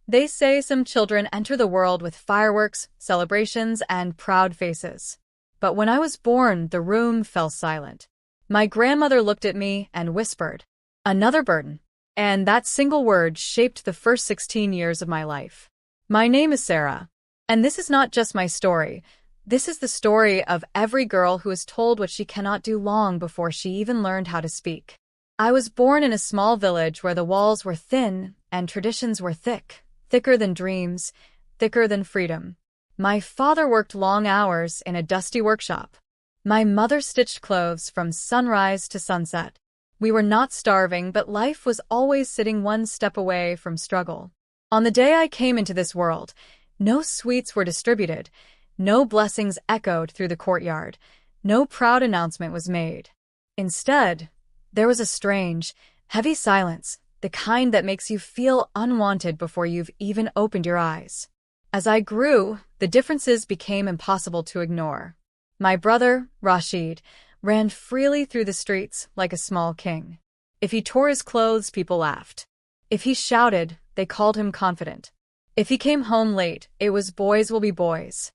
They say some children enter the world with fireworks, celebrations, and proud faces. But when I was born, the room fell silent. My grandmother looked at me and whispered, "Another burden." And that single word shaped the first 16 years of my life. My name is Sara. And this is not just my story. This is the story of every girl who is told what she cannot do long before she even learned how to speak. I was born in a small village where the walls were thin and traditions were thick, thicker than dreams, thicker than freedom. My father worked long hours in a dusty workshop. My mother stitched clothes from sunrise to sunset. We were not starving, but life was always sitting one step away from struggle. On the day I came into this world, no sweets were distributed, no blessings echoed through the courtyard, no proud announcement was made. Instead, there was a strange, heavy silence, the kind that makes you feel unwanted before you've even opened your eyes. As I grew, the differences became impossible to ignore. My brother, Rashid, ran freely through the streets like a small king. If he tore his clothes, people laughed. If he shouted, they called him confident. If he came home late, it was boys will be boys.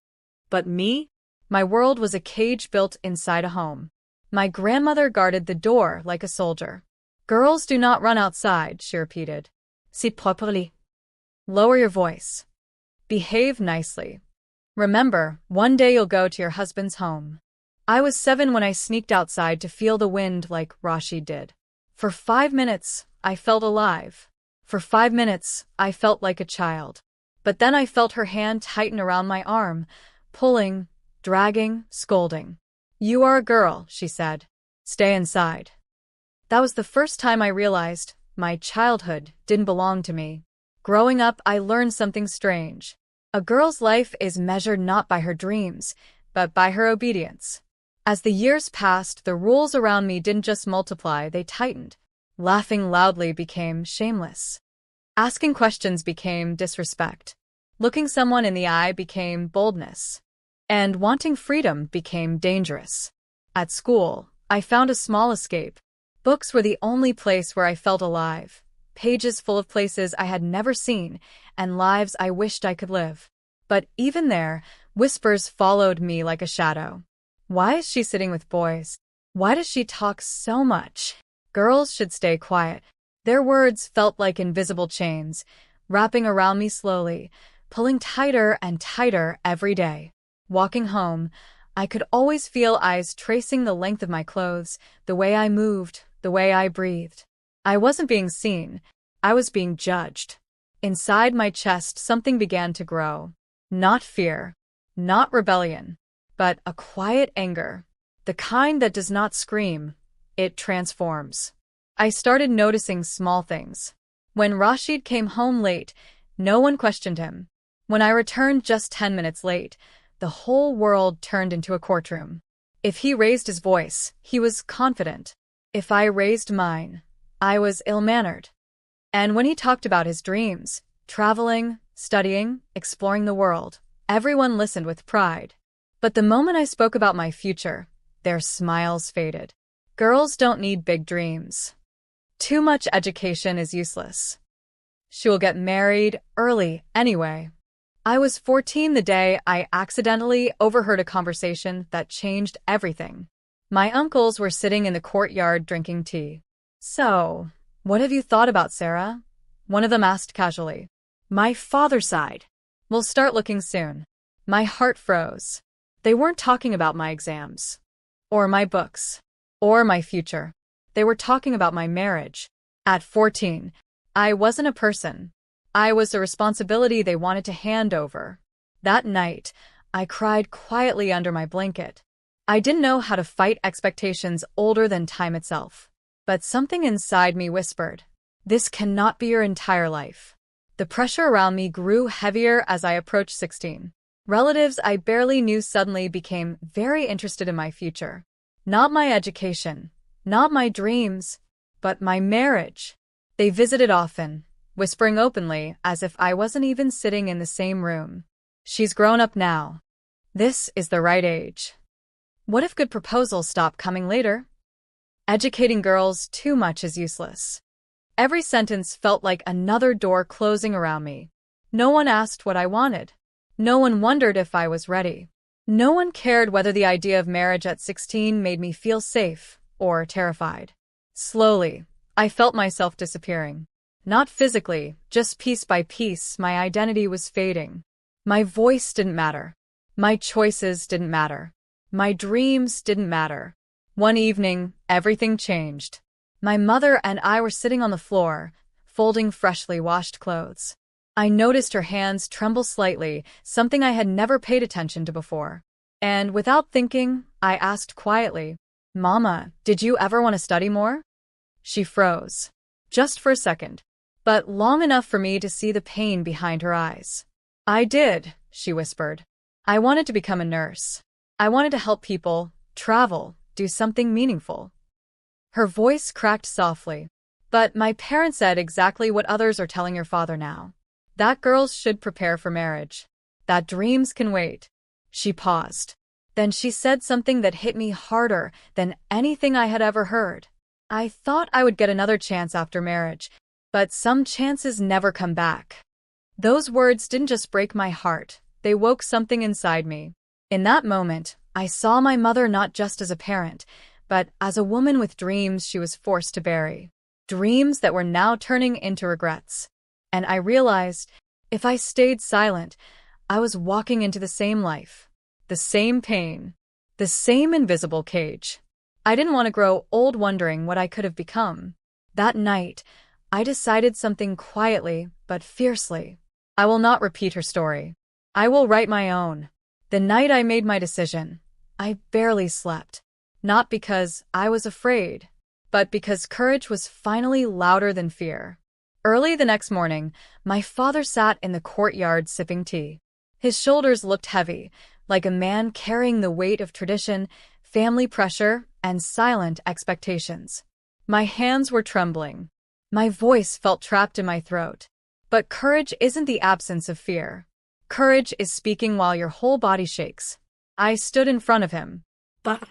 But me? My world was a cage built inside a home. My grandmother guarded the door like a soldier. "Girls do not run outside," she repeated. "Sit properly. Lower your voice. Behave nicely. Remember, one day you'll go to your husband's home." I was 7 when I sneaked outside to feel the wind like Rashid did. For 5 minutes, I felt alive. For 5 minutes, I felt like a child. But then I felt her hand tighten around my arm, pulling, dragging, scolding. "You are a girl," she said. "Stay inside." That was the first time I realized my childhood didn't belong to me. Growing up, I learned something strange. A girl's life is measured not by her dreams, but by her obedience. As the years passed, the rules around me didn't just multiply, they tightened. Laughing loudly became shameless. Asking questions became disrespect. Looking someone in the eye became boldness. And wanting freedom became dangerous. At school, I found a small escape. Books were the only place where I felt alive. Pages full of places I had never seen, and lives I wished I could live. But even there, whispers followed me like a shadow. "Why is she sitting with boys? Why does she talk so much? Girls should stay quiet." Their words felt like invisible chains, wrapping around me slowly, pulling tighter and tighter every day. Walking home, I could always feel eyes tracing the length of my clothes, the way I moved, the way I breathed. I wasn't being seen, I was being judged. Inside my chest, something began to grow. Not fear, not rebellion, but a quiet anger. The kind that does not scream, it transforms. I started noticing small things. When Rashid came home late, no one questioned him. When I returned just 10 minutes late, the whole world turned into a courtroom. If he raised his voice, he was confident. If I raised mine, I was ill-mannered. And when he talked about his dreams, traveling, studying, exploring the world, everyone listened with pride. But the moment I spoke about my future, their smiles faded. Girls don't need big dreams. Too much education is useless. She will get married early anyway. I was 14 the day I accidentally overheard a conversation that changed everything. My uncles were sitting in the courtyard drinking tea. "So, what have you thought about, Sara?" one of them asked casually. My father sighed. "We'll start looking soon." My heart froze. They weren't talking about my exams, or my books, or my future. They were talking about my marriage. At 14, I wasn't a person. I was a responsibility they wanted to hand over. That night, I cried quietly under my blanket. I didn't know how to fight expectations older than time itself. But something inside me whispered, "This cannot be your entire life." The pressure around me grew heavier as I approached 16. Relatives I barely knew suddenly became very interested in my future. Not my education, not my dreams, but my marriage. They visited often, whispering openly as if I wasn't even sitting in the same room. "She's grown up now. This is the right age." What if good proposals stop coming later? Educating girls too much is useless. Every sentence felt like another door closing around me. No one asked what I wanted. No one wondered if I was ready. No one cared whether the idea of marriage at 16 made me feel safe or terrified. Slowly, I felt myself disappearing. Not physically, just piece by piece, my identity was fading. My voice didn't matter. My choices didn't matter. My dreams didn't matter. One evening, everything changed. My mother and I were sitting on the floor, folding freshly washed clothes. I noticed her hands tremble slightly, something I had never paid attention to before. And without thinking, I asked quietly, "Mama, did you ever want to study more?" She froze. Just for a second, but long enough for me to see the pain behind her eyes. "I did," she whispered. "I wanted to become a nurse. I wanted to help people, travel, do something meaningful." Her voice cracked softly. "But my parents said exactly what others are telling your father now. That girls should prepare for marriage. That dreams can wait." She paused. Then she said something that hit me harder than anything I had ever heard. "I thought I would get another chance after marriage, but some chances never come back." Those words didn't just break my heart, they woke something inside me. In that moment, I saw my mother not just as a parent, but as a woman with dreams she was forced to bury. Dreams that were now turning into regrets. And I realized, if I stayed silent, I was walking into the same life, the same pain, the same invisible cage. I didn't want to grow old wondering what I could have become. That night, I decided something quietly but fiercely. I will not repeat her story. I will write my own. The night I made my decision, I barely slept. Not because I was afraid, but because courage was finally louder than fear. Early the next morning, my father sat in the courtyard sipping tea. His shoulders looked heavy, like a man carrying the weight of tradition, family pressure, and silent expectations. My hands were trembling. My voice felt trapped in my throat. But courage isn't the absence of fear. Courage is speaking while your whole body shakes. I stood in front of him. "But..."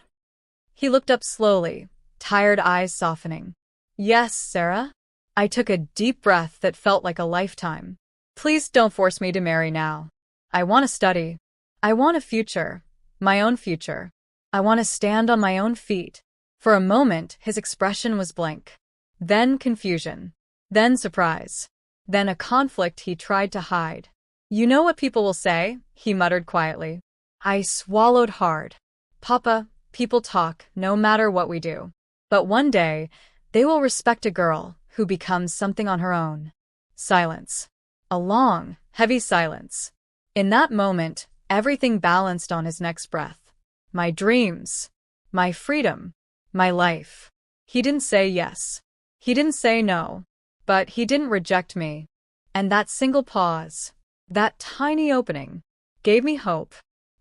He looked up slowly, tired eyes softening. "Yes, Sarah?" I took a deep breath that felt like a lifetime. "Please don't force me to marry now. I want to study. I want a future. My own future. I want to stand on my own feet." For a moment, his expression was blank. Then confusion. Then surprise. Then a conflict he tried to hide. "You know what people will say," he muttered quietly. I swallowed hard. "Papa, people talk, no matter what we do. But one day, they will respect a girl who becomes something on her own." Silence. A long, heavy silence. In that moment, everything balanced on his next breath. My dreams. My freedom. My life. He didn't say yes. He didn't say no. But he didn't reject me. And that single pause, that tiny opening, gave me hope.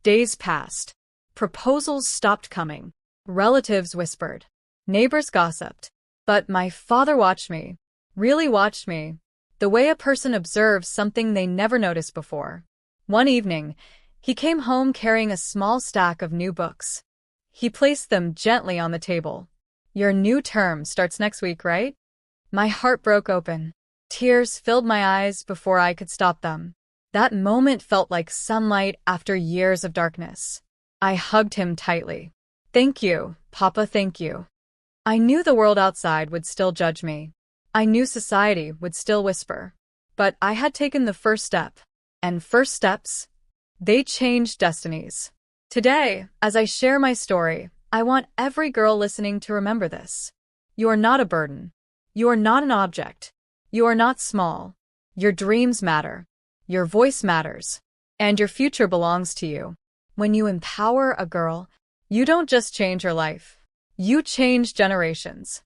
Days passed. Proposals stopped coming. Relatives whispered. Neighbors gossiped. But my father watched me. Really watched me. The way a person observes something they never noticed before. One evening, he came home carrying a small stack of new books. He placed them gently on the table. "Your new term starts next week, right?" My heart broke open. Tears filled my eyes before I could stop them. That moment felt like sunlight after years of darkness. I hugged him tightly. "Thank you, Papa, thank you." I knew the world outside would still judge me. I knew society would still whisper. But I had taken the first step. And first steps, they changed destinies. Today, as I share my story, I want every girl listening to remember this. You are not a burden. You are not an object. You are not small. Your dreams matter. Your voice matters. And your future belongs to you. When you empower a girl, you don't just change her life. You change generations.